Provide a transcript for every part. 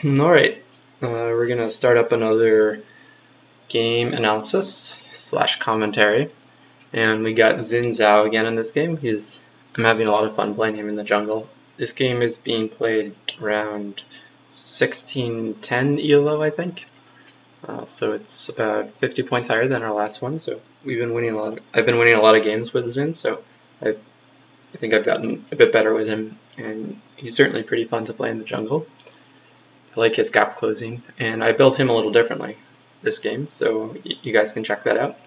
Alright, we're going to start up another game analysis slash commentary. And we got Xin Zhao again in this game. I'm having a lot of fun playing him in the jungle. This game is being played around 1610 ELO, I think. So it's about 50 points higher than our last one. So we've been winning a lot. I've been winning a lot of games with Xin, so I think I've gotten a bit better with him, and he's certainly pretty fun to play in the jungle. I like his gap closing, and I built him a little differently this game, so you guys can check that out.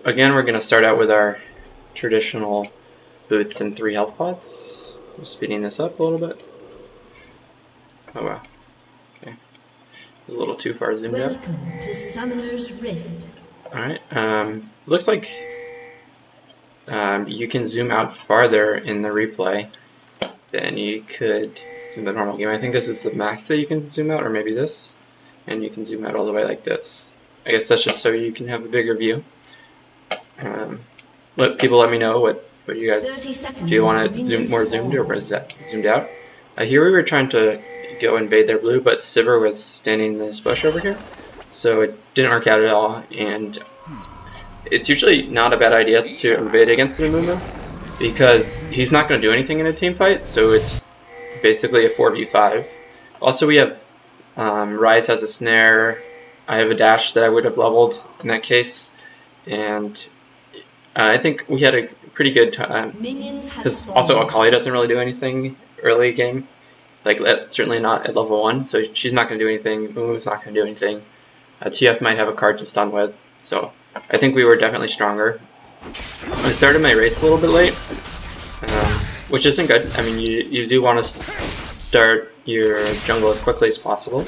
Again, we're going to start out with our traditional boots and 3 health pods. I'm speeding this up a little bit. Oh wow. Okay. It was a little too far zoomed out. Welcome to Summoner's Rift. Alright, looks like you can zoom out farther in the replay than you could in the normal game. I think this is the max that you can zoom out, or maybe this, and you can zoom out all the way like this. I guess that's just so you can have a bigger view. Let me know what you guys do. You want it more zoomed, or is that zoomed out? Here we were trying to go invade their blue, but Sivir was standing in this bush over here, so it didn't work out at all. And it's usually not a bad idea to invade against an Amumu, because he's not going to do anything in a team fight, so it's basically a 4v5. Also, we have Ryze has a snare. I have a dash that I would have leveled in that case, and I think we had a pretty good time, because also Akali doesn't really do anything early game, like certainly not at level 1, so she's not going to do anything. Mumu's not going to do anything. TF might have a card to stun with, so I think we were definitely stronger. I started my race a little bit late, which isn't good. I mean, you do want to start your jungle as quickly as possible.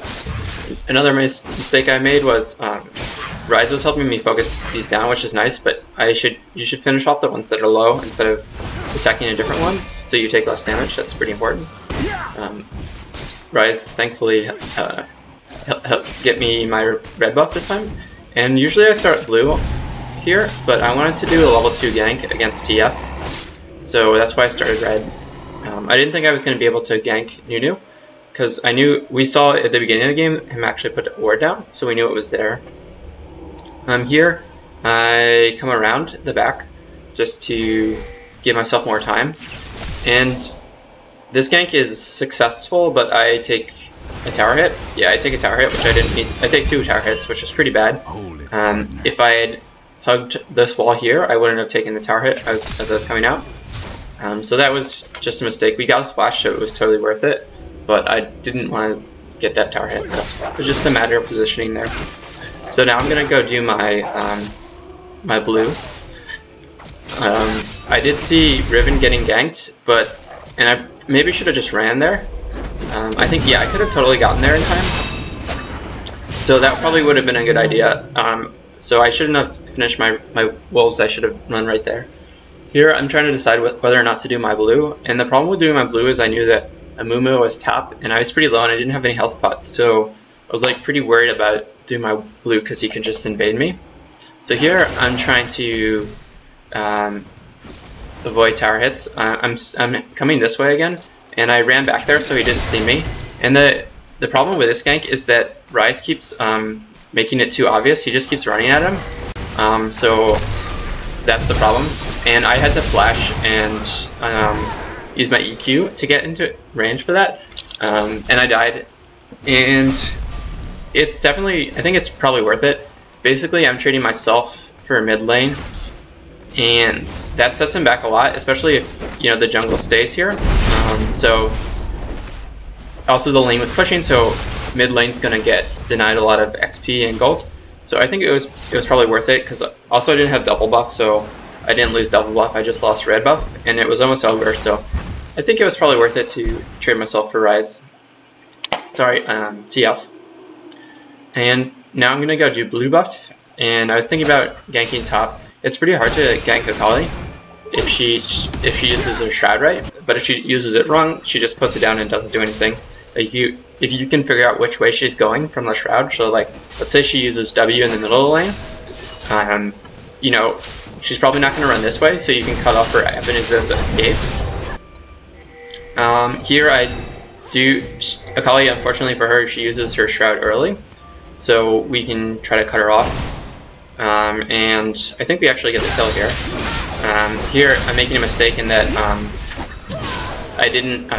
Another mistake I made was Ryze was helping me focus these down, which is nice, but you should finish off the ones that are low instead of attacking a different one, so you take less damage. That's pretty important. Ryze thankfully helped get me my red buff this time, and usually I start blue here, but I wanted to do a level 2 gank against TF, so that's why I started red. I didn't think I was going to be able to gank Nunu, because I knew we saw at the beginning of the game him actually put a ward down, so we knew it was there. Here I come around the back just to give myself more time, and this gank is successful, but I take a tower hit. Yeah, I take a tower hit, which I didn't need. I take 2 tower hits, which is pretty bad. If I had hugged this wall here, I wouldn't have taken the tower hit as I was coming out. So that was just a mistake. We got a splash, so it was totally worth it, but I didn't want to get that tower hit, so it was just a matter of positioning there. So now I'm gonna go do my my blue. I did see Riven getting ganked, and I maybe should have just ran there. I think, yeah, I could have totally gotten there in time, so that probably would have been a good idea. So I shouldn't have finished my wolves. I should have run right there. Here I'm trying to decide whether or not to do my blue, and the problem with doing my blue is I knew that Amumu was top, and I was pretty low, and I didn't have any health pots, so I was like pretty worried about doing my blue because he could just invade me. So here I'm trying to avoid tower hits. I'm coming this way again, and I ran back there so he didn't see me. And the problem with this gank is that Ryze keeps making it too obvious. He just keeps running at him, so that's the problem. And I had to flash and use my EQ to get into range for that, and I died. And it's definitely, I think it's probably worth it. Basically, I'm trading myself for mid lane, and that sets him back a lot, especially if the jungle stays here. So also the lane was pushing, so mid lane's gonna get denied a lot of XP and gold. So I think it was probably worth it, because also I didn't have double buff, so I didn't lose double buff. I just lost red buff, and it was almost over. So I think it was probably worth it to trade myself for Ryze. Sorry, TF. And now I'm gonna go do blue buff, and I was thinking about ganking top. It's pretty hard to gank Akali if she uses her shroud right, but if she uses it wrong, she just puts it down and doesn't do anything. Like if you can figure out which way she's going from the shroud, so like let's say she uses W in the middle of the lane, she's probably not going to run this way, so you can cut off her avenues of escape. Here I Akali, unfortunately for her, she uses her Shroud early, so we can try to cut her off. And I think we actually get the kill here. Here, I'm making a mistake in that I didn't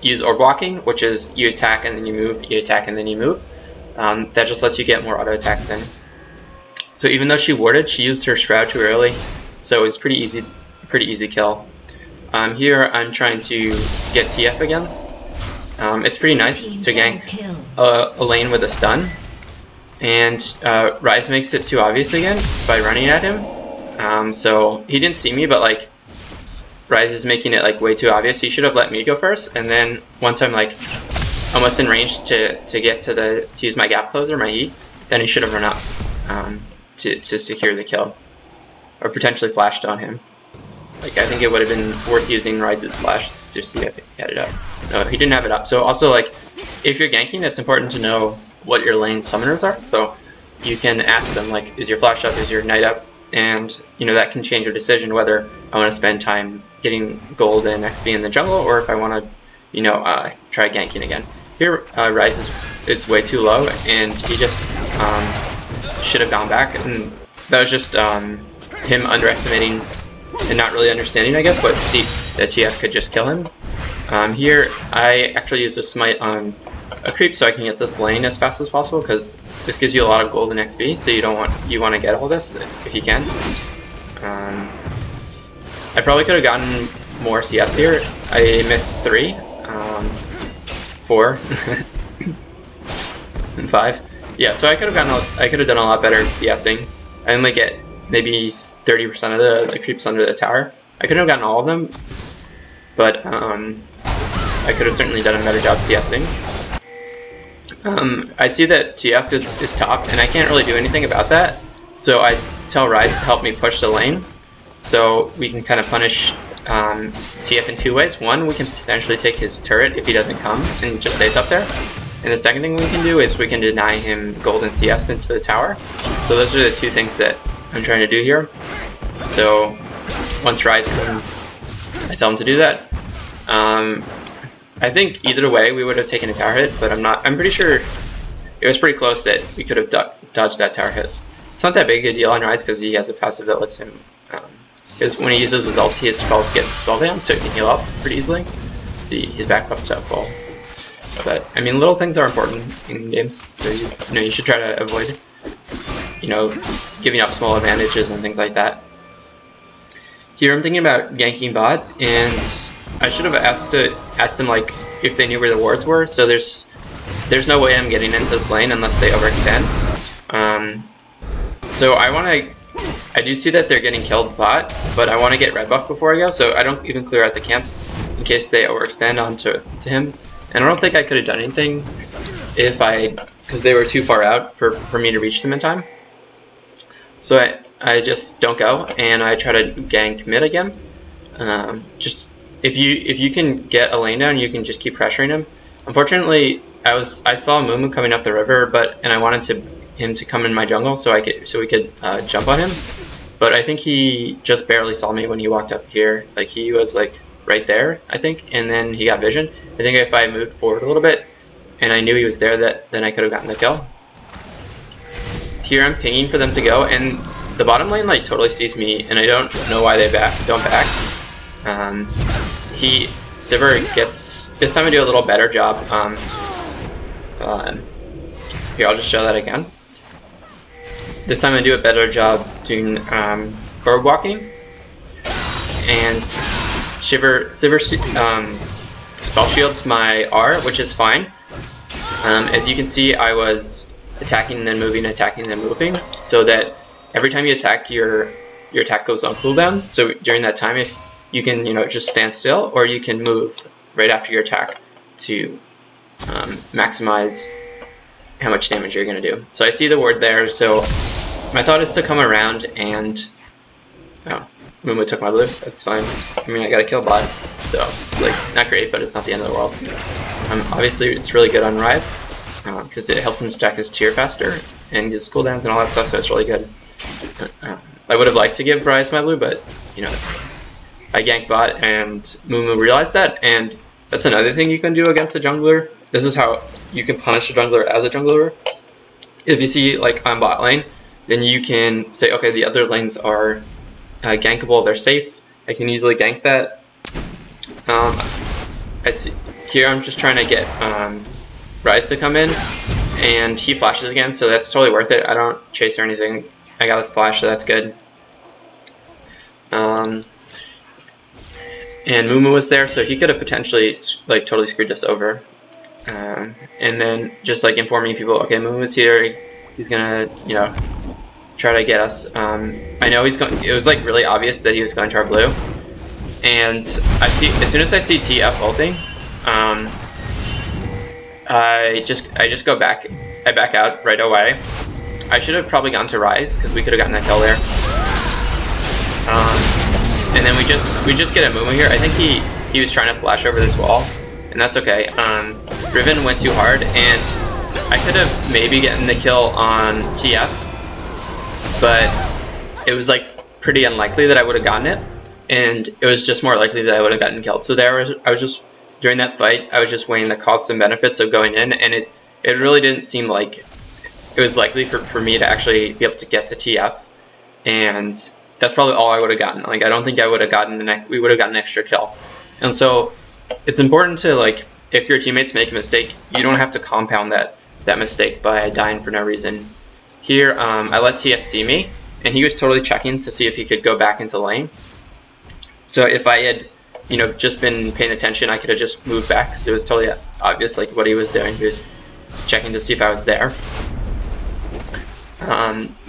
use orb walking, which is you attack and then you move, you attack and then you move. That just lets you get more auto attacks in. So even though she warded, she used her Shroud too early, so it was pretty easy kill. Here I'm trying to get TF again. It's pretty nice to gank a lane with a stun, and Ryze makes it too obvious again by running at him. So he didn't see me, but like Ryze is making it like way too obvious. He should have let me go first, and then once I'm like almost in range to get to use my gap closer, my E, then he should have run up to secure the kill, or potentially flashed on him. Like, I think it would have been worth using Ryze's flash to see if he had it up. No, he didn't have it up. So also, like, if you're ganking, it's important to know what your lane summoners are. So you can ask them, like, is your flash up, is your knight up? And, you know, that can change your decision whether I want to spend time getting gold and XP in the jungle, or if I want to, you know, try ganking again. Here, Ryze is way too low, and he just should have gone back. And that was just him underestimating and not really understanding, I guess, but that TF could just kill him. Here, I actually use a smite on a creep so I can get this lane as fast as possible, because this gives you a lot of gold and XP, so you want to get all this if you can. I probably could have gotten more CS here. I missed 3, 4, and 5. Yeah, so I could have done a lot better CSing. I only get maybe 30% of the creeps under the tower. I could have gotten all of them, but I could have certainly done a better job CSing. I see that TF is top, and I can't really do anything about that, so I tell Ryze to help me push the lane, so we can kind of punish TF in 2 ways. One, we can potentially take his turret if he doesn't come and just stays up there. And the second thing we can do is we can deny him gold and CS into the tower. So those are the 2 things that I'm trying to do here. So once Ryze comes, I tell him to do that. I think either way we would have taken a tower hit, but I'm pretty sure it was pretty close that we could have dodged that tower hit. It's not that big a deal on Ryze because he has a passive that lets him, because when he uses his ult, his spells get spellbound, so he can heal up pretty easily. See, he's back up to full. But I mean, little things are important in games, so you should try to avoid, giving up small advantages and things like that. Here I'm thinking about ganking bot, and I should have asked them like if they knew where the wards were. So there's no way I'm getting into this lane unless they overextend. So I do see that they're getting killed bot, but I want to get red buff before I go, so I don't even clear out the camps in case they overextend onto him. And I don't think I could have done anything because they were too far out for me to reach them in time. So I just don't go, and I try to gank mid again. Just if you can get a lane down, you can just keep pressuring him. Unfortunately, I saw Mumu coming up the river, and I wanted him to come in my jungle so we could jump on him. But I think he just barely saw me when he walked up here. Like, he was like right there, I think, and then he got vision. I think if I moved forward a little bit and I knew he was there, then I could have gotten the kill. Here I'm pinging for them to go, and the bottom lane like totally sees me, and I don't know why they don't back. Sivir gets this time. I do a little better job. Here, I'll just show that again. This time I do a better job doing orb walking, and Sivir spell shields my R, which is fine. As you can see, I was attacking and then moving, attacking and then moving, so that every time you attack, your attack goes on cooldown. So during that time, if you can just stand still, or you can move right after your attack to maximize how much damage you're going to do. So I see the ward there, so my thought is to come around and... Oh, Mumu took my blue, that's fine. I mean, I got a kill bot, so it's like not great, but it's not the end of the world. Obviously, it's really good on Ryze, because it helps him stack his tier faster, and his cooldowns and all that stuff, so it's really good. I would have liked to give Ryze my blue, but, I ganked bot, and Mumu realized that, and That's another thing you can do against a jungler. This is how you can punish a jungler as a jungler. If you see like on bot lane, then you can say, okay, the other lanes are gankable, they're safe. I can easily gank that. I see here I'm just trying to get Ryze to come in, and he flashes again, so that's totally worth it. I don't chase or anything. I got a splash, so that's good. And Mumu was there, so he could have potentially like totally screwed us over. And then just like informing people, okay, Mumu's here. He's gonna, you know, try to get us. I know he's going. It was like really obvious that he was going to our blue. And I see as soon as I see TF ulting, I just go back. I back out right away. I should have probably gone to Ryze because we could have gotten that kill there. And then we just get a Mumu here. I think he was trying to flash over this wall, and that's okay. Riven went too hard, and I could have maybe gotten the kill on TF, but it was like pretty unlikely that I would have gotten it, and it was just more likely that I would have gotten killed. So I was just during that fight, I was just weighing the costs and benefits of going in, and it really didn't seem like it was likely for me to actually be able to get to TF, and that's probably all I would have gotten. Like, I don't think I would have gotten we would have gotten an extra kill. And so it's important to, like, if your teammates make a mistake, you don't have to compound that mistake by dying for no reason. Here, I let TF see me, and he was totally checking to see if he could go back into lane. So if I had, you know, just been paying attention, I could have just moved back, because it was totally obvious, like, what he was doing. He was checking to see if I was there.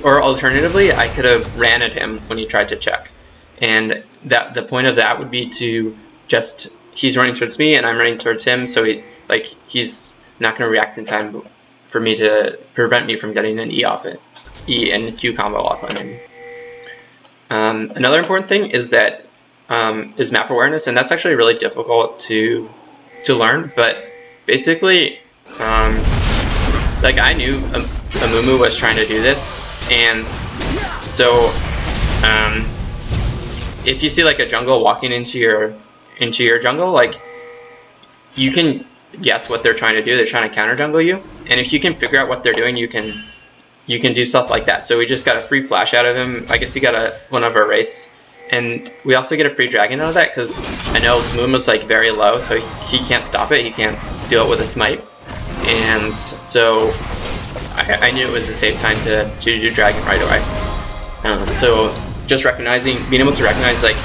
Or alternatively, I could have ran at him when he tried to check. And the point of that would be to just, he's running towards me and I'm running towards him, so he's not going to react in time for me to prevent me from getting an E and Q combo off on him. Another important thing is that is map awareness, and that's actually really difficult to learn, but basically like I knew Amumu was trying to do this, and so if you see like a jungle walking into your jungle, like you can guess what they're trying to do. They're trying to counter jungle you, and if you can figure out what they're doing, you can do stuff like that. So we just got a free flash out of him. I guess he got one of our wraiths, and we also get a free dragon out of that because I know Mumu's like very low, so he can't stop it. He can't steal it with a smite. And so I knew it was a safe time to do dragon right away. So just being able to recognize like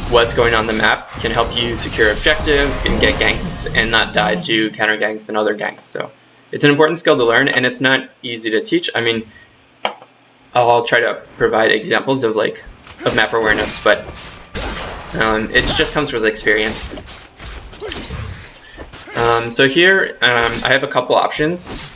what's going on the map can help you secure objectives and get ganks and not die to counter ganks and other ganks. So it's an important skill to learn, and it's not easy to teach. I mean, I'll try to provide examples of map awareness, but it just comes with experience. So here, I have a couple options.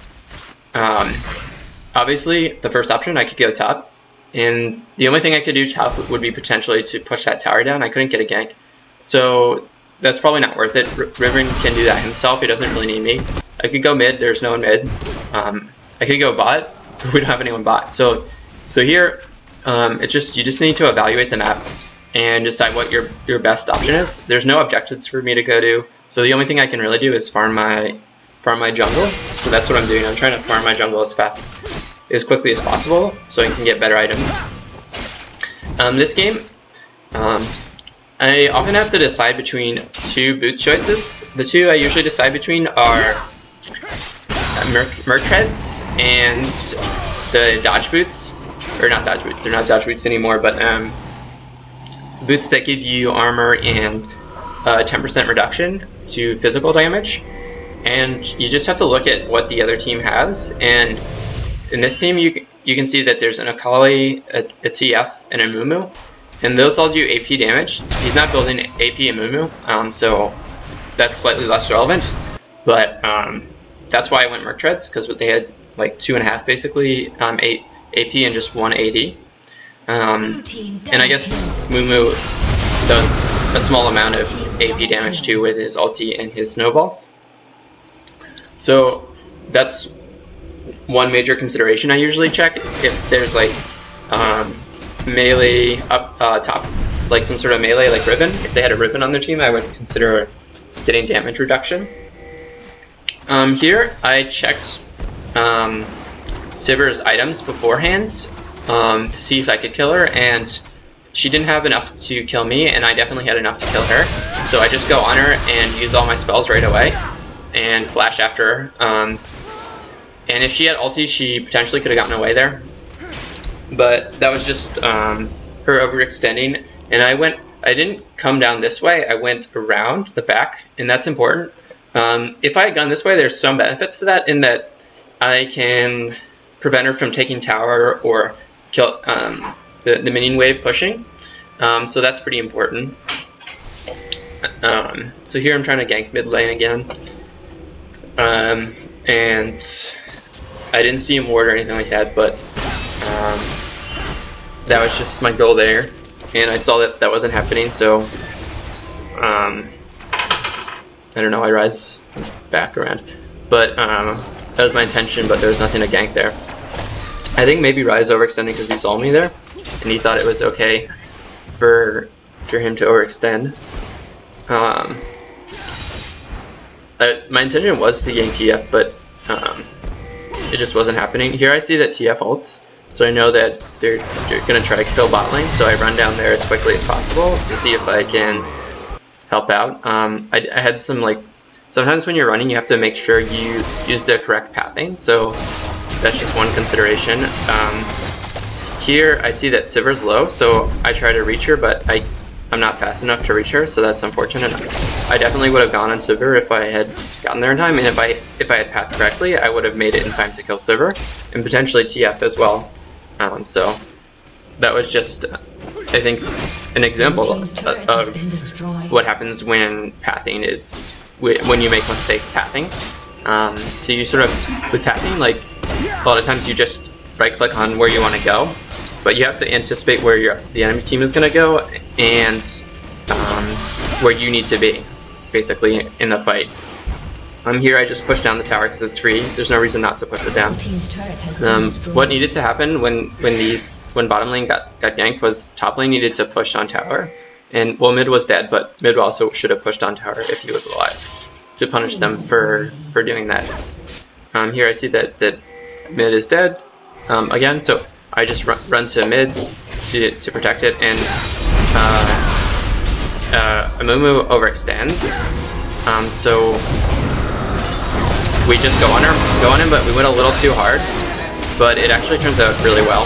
Obviously, the first option, I could go top, and the only thing I could do top would be potentially to push that tower down. I couldn't get a gank, so that's probably not worth it. Riven can do that himself. He doesn't really need me. I could go mid. There's no one mid. I could go bot, but we don't have anyone bot. So here, you just need to evaluate the map and decide what your best option is. There's no objectives for me to go to, so the only thing I can really do is farm my jungle. So that's what I'm doing. I'm trying to farm my jungle as quickly as possible so I can get better items. This game, I often have to decide between two boot choices. The two I usually decide between are Merc Treads and the dodge boots, or not dodge boots. They're not dodge boots anymore, but boots that give you armor and 10% reduction to physical damage. And you just have to look at what the other team has. And in this team, you can see that there's an Akali, a TF, and a Mumu. And those all do AP damage. He's not building AP and Mumu, so that's slightly less relevant. But that's why I went Merc Treads, because they had like 2.5 basically 8 AP and just 1 AD. And I guess Mumu does a small amount of AP damage too with his ulti and his snowballs. So that's one major consideration I usually check. If there's like melee up top, like some sort of melee like Riven, if they had a Riven on their team, I would consider getting damage reduction. Here I checked Sivir's items beforehand to see if I could kill her, and she didn't have enough to kill me, and I definitely had enough to kill her. So I just go on her and use all my spells right away and flash after her. And if she had ulti, she potentially could have gotten away there. But that was just her overextending, and I didn't come down this way, I went around the back, and that's important. If I had gone this way, there's some benefits to that, in that I can prevent her from taking tower or kill the minion wave pushing. So that's pretty important. So here I'm trying to gank mid lane again. And I didn't see him ward or anything like that, but that was just my goal there, and I saw that that wasn't happening, so I don't know, I rise back around, but that was my intention, but there was nothing to gank there. I think maybe Rise overextended because he saw me there, and he thought it was okay for him to overextend. My intention was to gank TF, but it just wasn't happening. Here I see that TF ults, so I know that they're going to try to kill bot lane, so I run down there as quickly as possible to see if I can help out. I had some, like, sometimes when you're running you have to make sure you use the correct pathing, so that's just one consideration. Here I see that Sivir's low, so I try to reach her, but I'm not fast enough to reach her, so that's unfortunate. I definitely would have gone on Sivir if I had gotten there in time, and if I had pathed correctly, I would have made it in time to kill Sivir, and potentially TF as well. So that was just, I think, an example of what happens when pathing is, when you make mistakes pathing. So you sort of, with pathing, like, a lot of times you just right-click on where you want to go, but you have to anticipate where the enemy team is going to go and where you need to be, basically, in the fight. Here I just push down the tower because it's free. There's no reason not to push it down. What needed to happen when bottom lane got ganked was top lane needed to push on tower. And, well, mid was dead, but mid also should have pushed on tower if he was alive, to punish them for doing that. Here I see that mid is dead again, so I just run to mid to protect it, and Amumu overextends, so we just go on him, but we went a little too hard, but it actually turns out really well.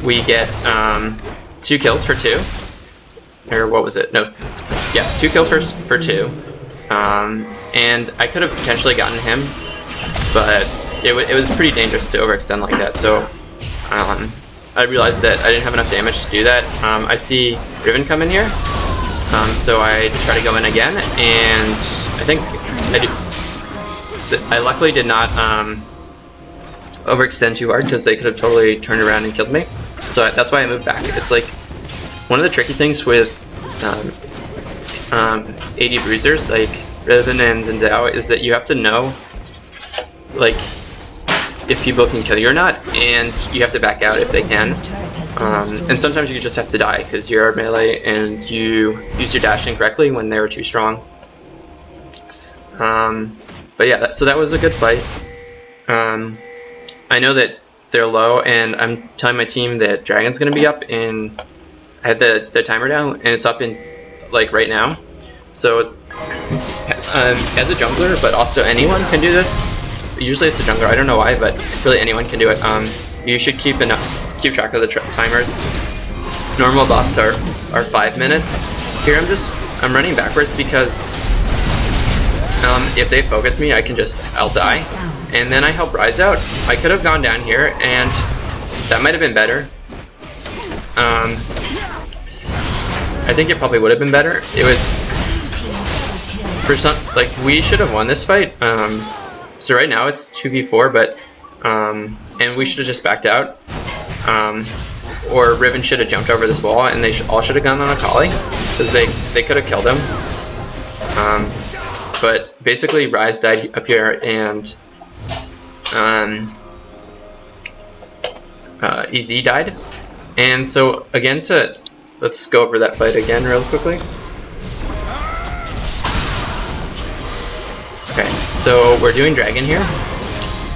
We get 2 kills for 2, or what was it? No, yeah, 2 kills for 2, and I could have potentially gotten him, but it was pretty dangerous to overextend like that, so I realized that I didn't have enough damage to do that. I see Riven come in here, so I try to go in again, and I think I luckily did not overextend too hard, because they could have totally turned around and killed me, so that's why I moved back. It's like one of the tricky things with AD bruisers like Riven and Zhao is that you have to know, like, if people can kill you or not, and you have to back out if they can. And sometimes you just have to die because you're melee and you use your dash incorrectly when they were too strong. But yeah, so that was a good fight. I know that they're low, and I'm telling my team that Dragon's going to be up in... I had the timer down, and it's up in, like, right now. So, as a jungler, but also anyone can do this. Usually it's a jungler, I don't know why, but really anyone can do it. You should keep track of the timers. Normal buffs are 5 minutes. Here I'm running backwards because if they focus me, I'll die. And then I help Rise out. I could have gone down here, and that might have been better. I think it probably would have been better. It was, for some, like, we should have won this fight. So right now it's 2v4, but and we should have just backed out, or Riven should have jumped over this wall, and they all should have gone on Akali, because they could have killed him. But basically Rise died up here, and EZ died, and so again, let's go over that fight again real quickly. Okay, so we're doing dragon here,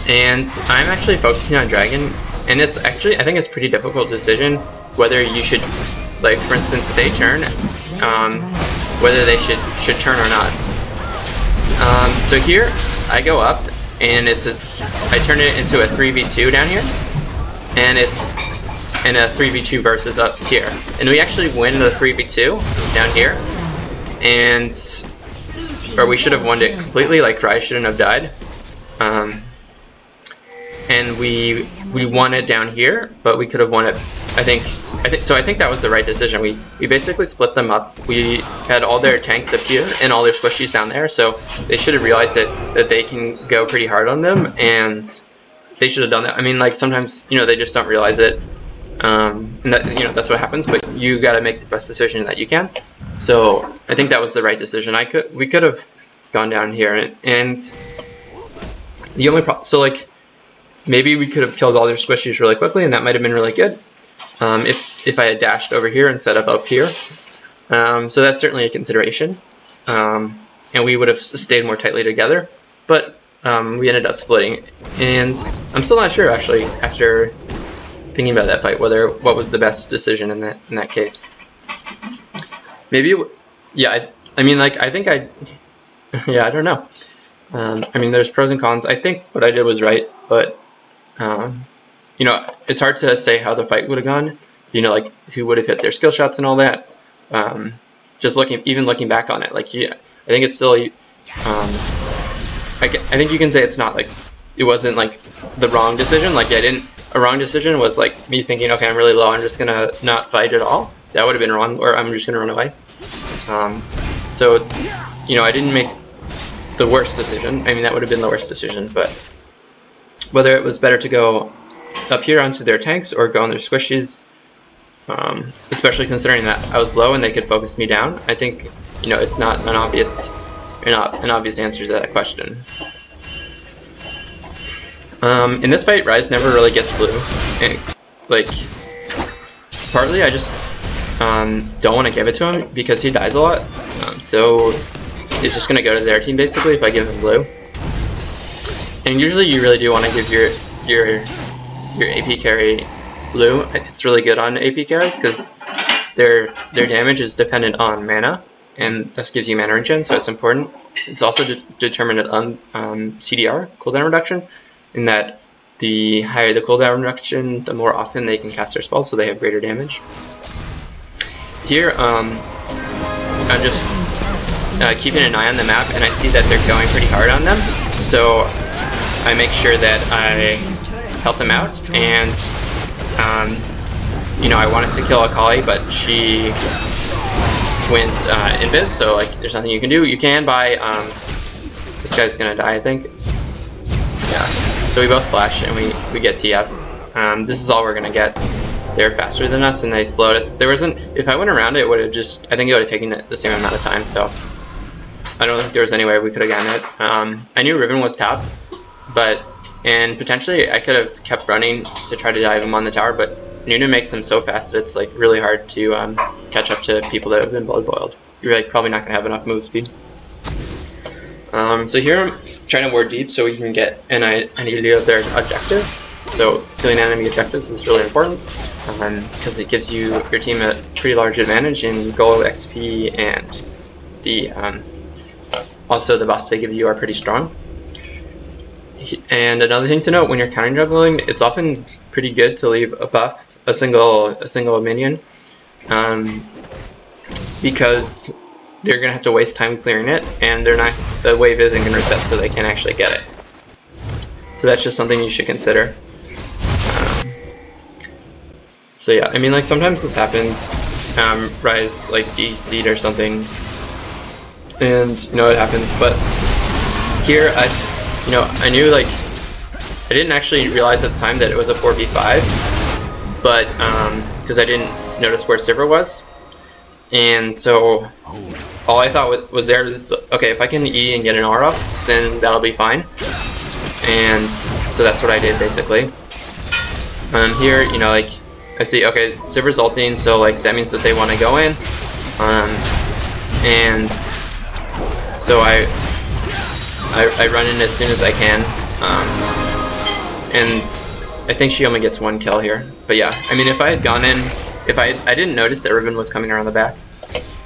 and I'm actually focusing on dragon, and it's actually, I think it's a pretty difficult decision whether you should, like for instance, they turn, whether they should turn or not. So here I go up, and I turn it into a 3v2 down here, and it's in a 3v2 versus us here, and we actually win the 3v2 down here, and or we should have won it completely, like Ryze shouldn't have died. And we won it down here, but we could have won it. I think that was the right decision. We basically split them up. We had all their tanks up here and all their squishies down there, so they should have realized that they can go pretty hard on them, and they should have done that. I mean, like sometimes they just don't realize it, and that that's what happens. But you got to make the best decision that you can. So I think that was the right decision. We could have gone down here, and the only problem, so like maybe we could have killed all their squishies really quickly, and that might have been really good if I had dashed over here instead of up here. So that's certainly a consideration, and we would have stayed more tightly together. But we ended up splitting, and I'm still not sure actually after thinking about that fight what was the best decision in that case. Maybe, yeah, I mean, like, I think yeah, I don't know. I mean, there's pros and cons. I think what I did was right, but, it's hard to say how the fight would have gone, like, who would have hit their skill shots and all that. Just even looking back on it, like, yeah, I think it's still, I think you can say it's not, like, it wasn't, like, the wrong decision. Like, a wrong decision was, like, me thinking, okay, I'm really low, I'm just gonna not fight at all. That would have been wrong, or I'm just going to run away. So, I didn't make the worst decision. I mean, that would have been the worst decision, but whether it was better to go up here onto their tanks or go on their squishies, especially considering that I was low and they could focus me down, I think, it's not an obvious answer to that question. In this fight, Ryze never really gets blue, and, like, partly I just don't want to give it to him because he dies a lot, so it's just going to go to their team basically if I give him blue. And usually you really do want to give your AP carry blue. It's really good on AP carries because their damage is dependent on mana, and this gives you mana regen, so it's important. It's also determined on CDR, cooldown reduction, in that the higher the cooldown reduction, the more often they can cast their spells, so they have greater damage. Here, I'm just keeping an eye on the map, and I see that they're going pretty hard on them, so I make sure that I help them out, and I wanted to kill Akali, but she wins invis, so like there's nothing you can do. You can buy, this guy's gonna die, I think. Yeah, so we both flash, and we get TF. This is all we're gonna get. They're faster than us, and they slowed us. There wasn't, if I went around it, would have just, I think it would have taken it the same amount of time, so I don't think there was any way we could have gotten it. I knew Riven was top, and potentially I could have kept running to try to dive him on the tower, but Nuna makes them so fast that it's like really hard to catch up to people that have been blood boiled. You're like probably not going to have enough move speed. So here I'm trying to ward deep so we can get an idea of their objectives. So stealing enemy objectives is really important because it gives your team a pretty large advantage in gold, XP, and also the buffs they give you are pretty strong. And another thing to note, when you're counter juggling, it's often pretty good to leave a buff, a single minion, because they're gonna have to waste time clearing it, and the wave isn't gonna reset, so they can't actually get it. So that's just something you should consider. So yeah, I mean, like sometimes this happens. Ryze like DC'd or something, and it happens. But here, I knew, like, I didn't actually realize at the time that it was a 4v5, but because I didn't notice where Sivir was, and so all I thought was there is, okay, if I can E and get an R off, then that'll be fine. And so that's what I did basically. Here, like, I see, okay, Sivir's ulting, so like that means that they want to go in, and so I run in as soon as I can, and I think she only gets 1 kill here. But yeah, I mean, if I had gone in, I didn't notice that Riven was coming around the back,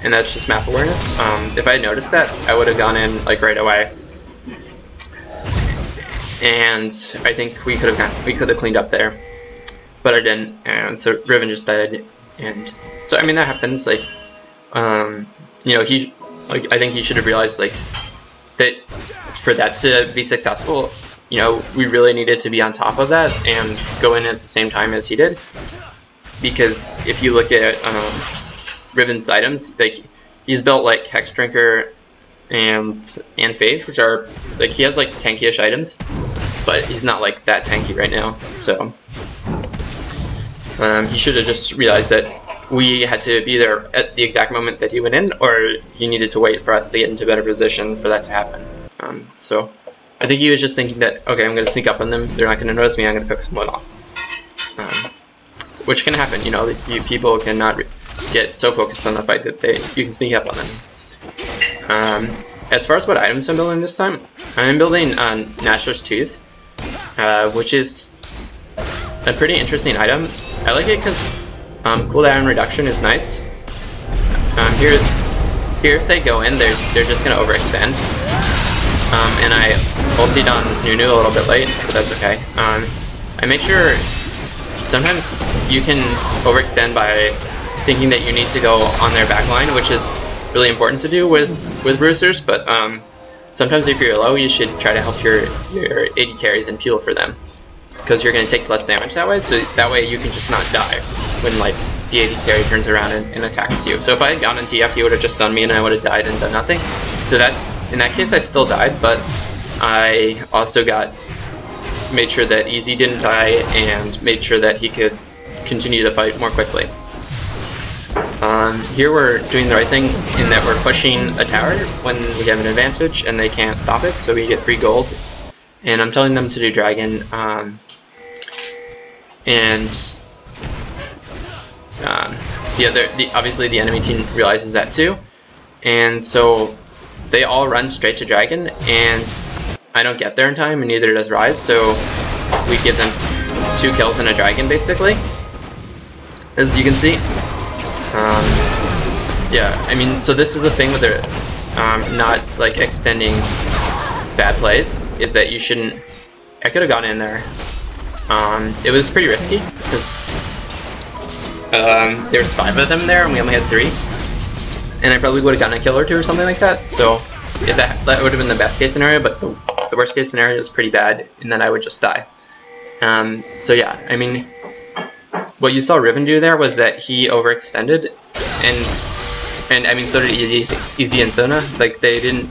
and that's just map awareness. If I had noticed that, I would have gone in like right away, and I think we could have cleaned up there, but I didn't, and so Riven just died. And so I mean, that happens. Like, you know, I think he should have realized like that for that to be successful, you know, we really needed to be on top of that and go in at the same time as he did. Because if you look at Riven's items, like he's built like Hex Drinker and Phage, which are like, he has like tanky-ish items, but he's not like that tanky right now. So he should have just realized that we had to be there at the exact moment that he went in, or he needed to wait for us to get into a better position for that to happen. So I think he was just thinking that, okay, I'm going to sneak up on them, they're not going to notice me, I'm going to pick someone off. Which can happen, you know, people cannot get so focused on the fight that you can sneak up on them. As far as what items I'm building this time, I'm building Gnasher's Tooth, which is a pretty interesting item. I like it because cooldown reduction is nice. Here if they go in, they're just going to overextend. And I ultied on Nunu a little bit late, but that's okay. I make sure sometimes you can overextend by thinking that you need to go on their backline, which is really important to do with bruisers, but sometimes if you're low, you should try to help your AD carries and peel for them, because you're going to take less damage that way, so that way you can just not die when like the AD carry turns around and attacks you. So if I had gone in TF, he would have just done me and I would have died and done nothing. So that, in that case, I still died, but I also made sure that Easy didn't die and made sure that he could continue the fight more quickly. Here we're doing the right thing in that we're pushing a tower when we have an advantage and they can't stop it, so we get free gold. And I'm telling them to do dragon, obviously the enemy team realizes that too, and so they all run straight to dragon, and I don't get there in time, and neither does Rise, so we give them 2 kills and a dragon basically, as you can see. Yeah, I mean, so this is the thing with their not like extending bad plays, is that you shouldn't. I could have gone in there. It was pretty risky because there's 5 of them there and we only had 3, and I probably would have gotten a kill or 2 or something like that. So if that would have been the best case scenario, but the worst case scenario is pretty bad, and then I would just die. So yeah, I mean, what you saw Riven do there was that he overextended, and I mean, so did Easy and Sona. Like, they didn't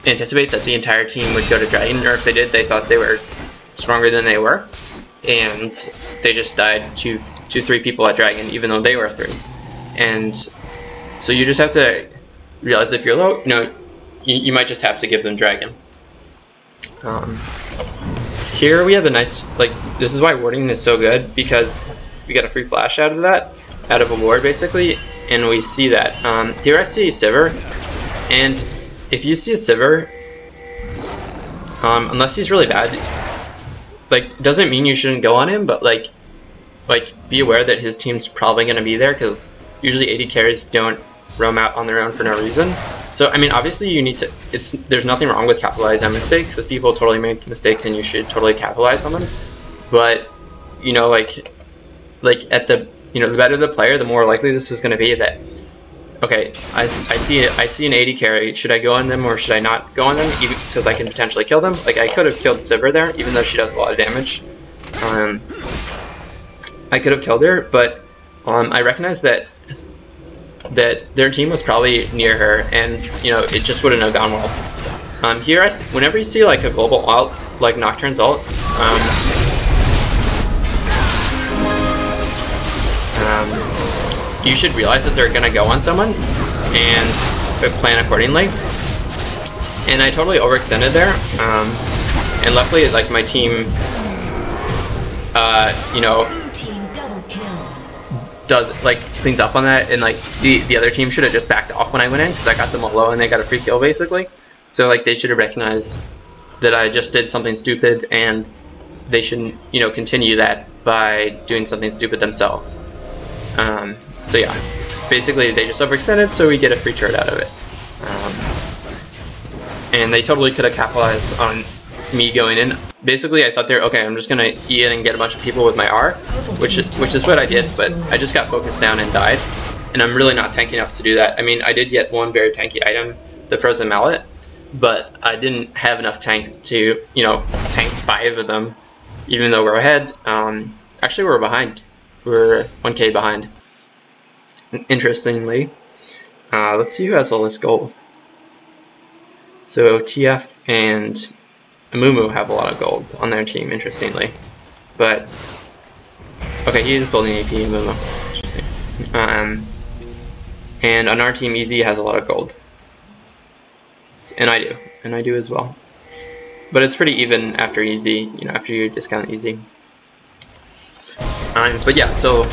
anticipate that the entire team would go to dragon, or if they did, they thought they were stronger than they were, and they just died to 3 people at dragon, even though they were 3. And so you just have to realize if you're low, you know, you might just have to give them dragon. Here we have a nice, like, this is why warding is so good, because we get a free flash out of that, out of a ward basically, and we see that. Here I see Sivir, and if you see a Sivir, unless he's really bad, like, doesn't mean you shouldn't go on him, but like be aware that his team's probably going to be there, because usually AD carries don't roam out on their own for no reason. So I mean, obviously you need to, there's nothing wrong with capitalizing on mistakes, because people totally make mistakes and you should totally capitalize on them. But you know, like at the, you know, the better the player, the more likely this is going to be that, okay, I see an AD carry, should I go on them or should I not go on them, even because I can potentially kill them. Like, I could have killed Sivir there, even though she does a lot of damage. I could have killed her, but I recognize that their team was probably near her, and you know, it just wouldn't have gone well. Here, whenever you see like a global ult, like Nocturne's ult, you should realize that they're gonna go on someone and plan accordingly. And I totally overextended there, and luckily, like, my team, you know, cleans up on that, and like the other team should have just backed off when I went in, because I got them all low and they got a free kill basically. So like they should have recognized that I just did something stupid, and they shouldn't, you know, continue that by doing something stupid themselves. So yeah, basically they just overextended, so we get a free turret out of it. And they totally could have capitalized on me going in. Basically, I thought they're okay. I'm just gonna E in and get a bunch of people with my R, which is what I did. But I just got focused down and died, and I'm really not tanky enough to do that. I mean, I did get one very tanky item, the Frozen Mallet, but I didn't have enough tank to, you know, tank 5 of them, even though we're ahead. Actually, we're behind. We're 1k behind. Interestingly, let's see who has all this gold. So TF and Amumu have a lot of gold on their team, interestingly. But okay, he is building AP Amumu. Interesting. And on our team, Easy has a lot of gold, and I do as well. But it's pretty even after Easy, you know, after you discount Easy. But yeah, so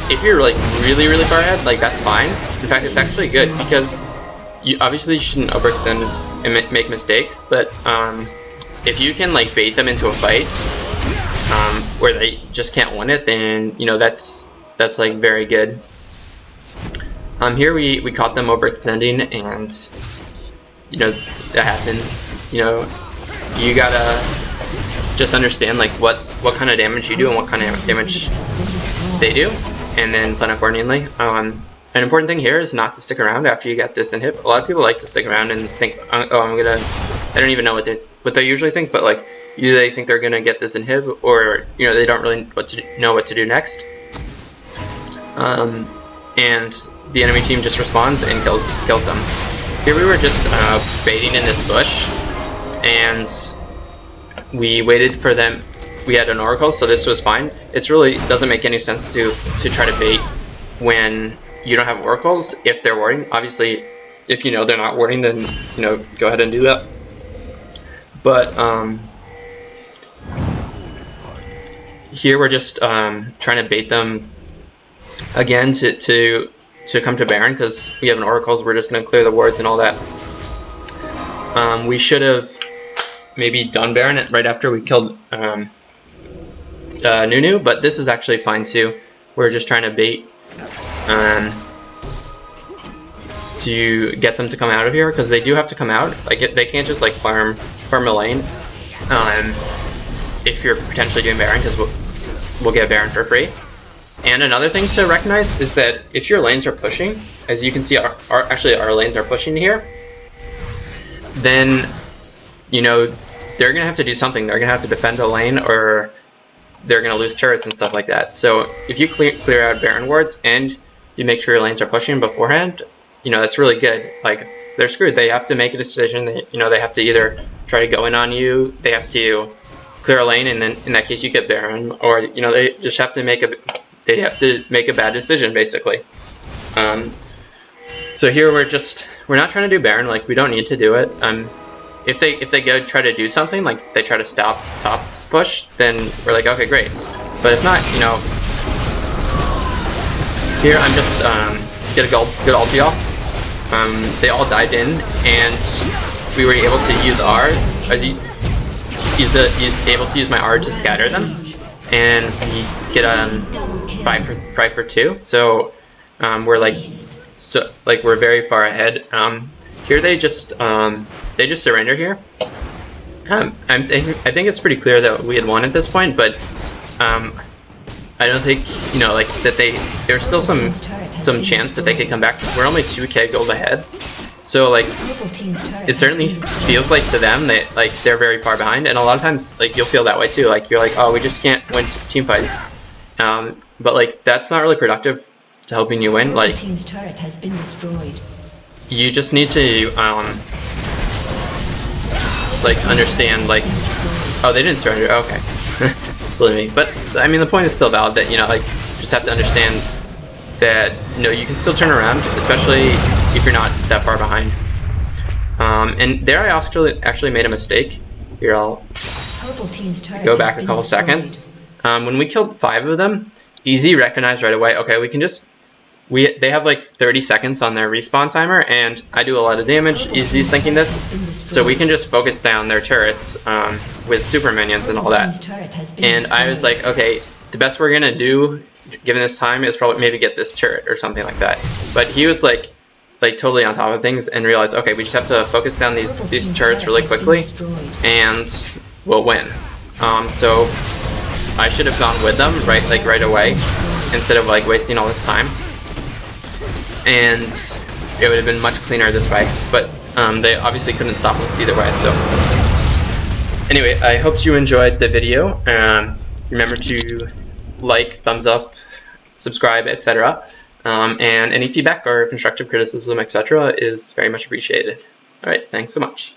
if you're like really far ahead, like that's fine. In fact, it's actually good because you obviously shouldn't overextend and make mistakes. But if you can like bait them into a fight where they just can't win it, then you know that's like very good. Here we caught them overextending, and you know that happens. You know, you gotta just understand like what kind of damage you do and what kind of damage they do, and then plan accordingly. An important thing here is not to stick around after you get this inhib. A lot of people like to stick around and think, oh, I don't even know what they usually think, but like either they think they're gonna get this inhib, or you know they don't really know what to do next. And the enemy team just responds and kills them. Here we were just baiting in this bush, and we waited for them. We had an oracle, so this was fine. It really doesn't make any sense to try to bait when you don't have oracles if they're warding. Obviously, if you know they're not warding, then you know go ahead and do that. But here we're just trying to bait them again to come to Baron, because we have an oracles. We're just going to clear the wards and all that. We should have maybe done Baron right after we killed Nunu, but this is actually fine too. We're just trying to bait to get them to come out of here, because they do have to come out. Like they can't just like farm a lane if you're potentially doing Baron, because we'll get Baron for free. And another thing to recognize is that if your lanes are pushing, as you can see, our lanes are pushing here, then you know they're gonna have to do something. They're gonna have to defend a lane, or they're gonna lose turrets and stuff like that. So if you clear out Baron wards and you make sure your lanes are pushing beforehand, you know that's really good. Like they're screwed. They have to make a decision. They have to either try to go in on you. They have to clear a lane, and then in that case you get Baron, or you know they just have to make a bad decision basically. So here we're not trying to do Baron. Like we don't need to do it. If they go try to do something, like they try to stop top push, then we're like, okay, great. But if not, you know, here I'm just get a good ulti off. They all dived in, and we were able to use R. Able to use my R to scatter them, and we get 5 for 2. So we're very far ahead. Here they just surrender here. I think it's pretty clear that we had won at this point, but I don't think, you know, like that there's still some chance that they could come back. We're only 2k gold ahead, so like it certainly feels like to them that like they're very far behind, and a lot of times like you'll feel that way too. Like you're like, oh, we just can't win team fights, but like that's not really productive to helping you win. Like team's turret has been destroyed. You just need to like understand, like, oh, they didn't surrender, okay. Silly me. But I mean the point is still valid, that you know, like, just have to understand that, you know, you can still turn around, especially if you're not that far behind. And there I actually made a mistake. Here I'll go back a couple seconds. When we killed 5 of them, Easy recognized right away, okay, we can just they have like 30 seconds on their respawn timer, and I do a lot of damage. Izzy's thinking this, so we can just focus down their turrets with super minions and all that. And I was like, okay, the best we're gonna do, given this time, is probably maybe get this turret or something like that. But he was like totally on top of things and realized, okay, we just have to focus down these turrets really quickly, and we'll win. So I should have gone with them right away instead of like wasting all this time, and it would have been much cleaner this way. But they obviously couldn't stop us either way. So anyway, I hope you enjoyed the video. Remember to like, thumbs up, subscribe, etc. And any feedback or constructive criticism, etc. is very much appreciated. Alright, thanks so much.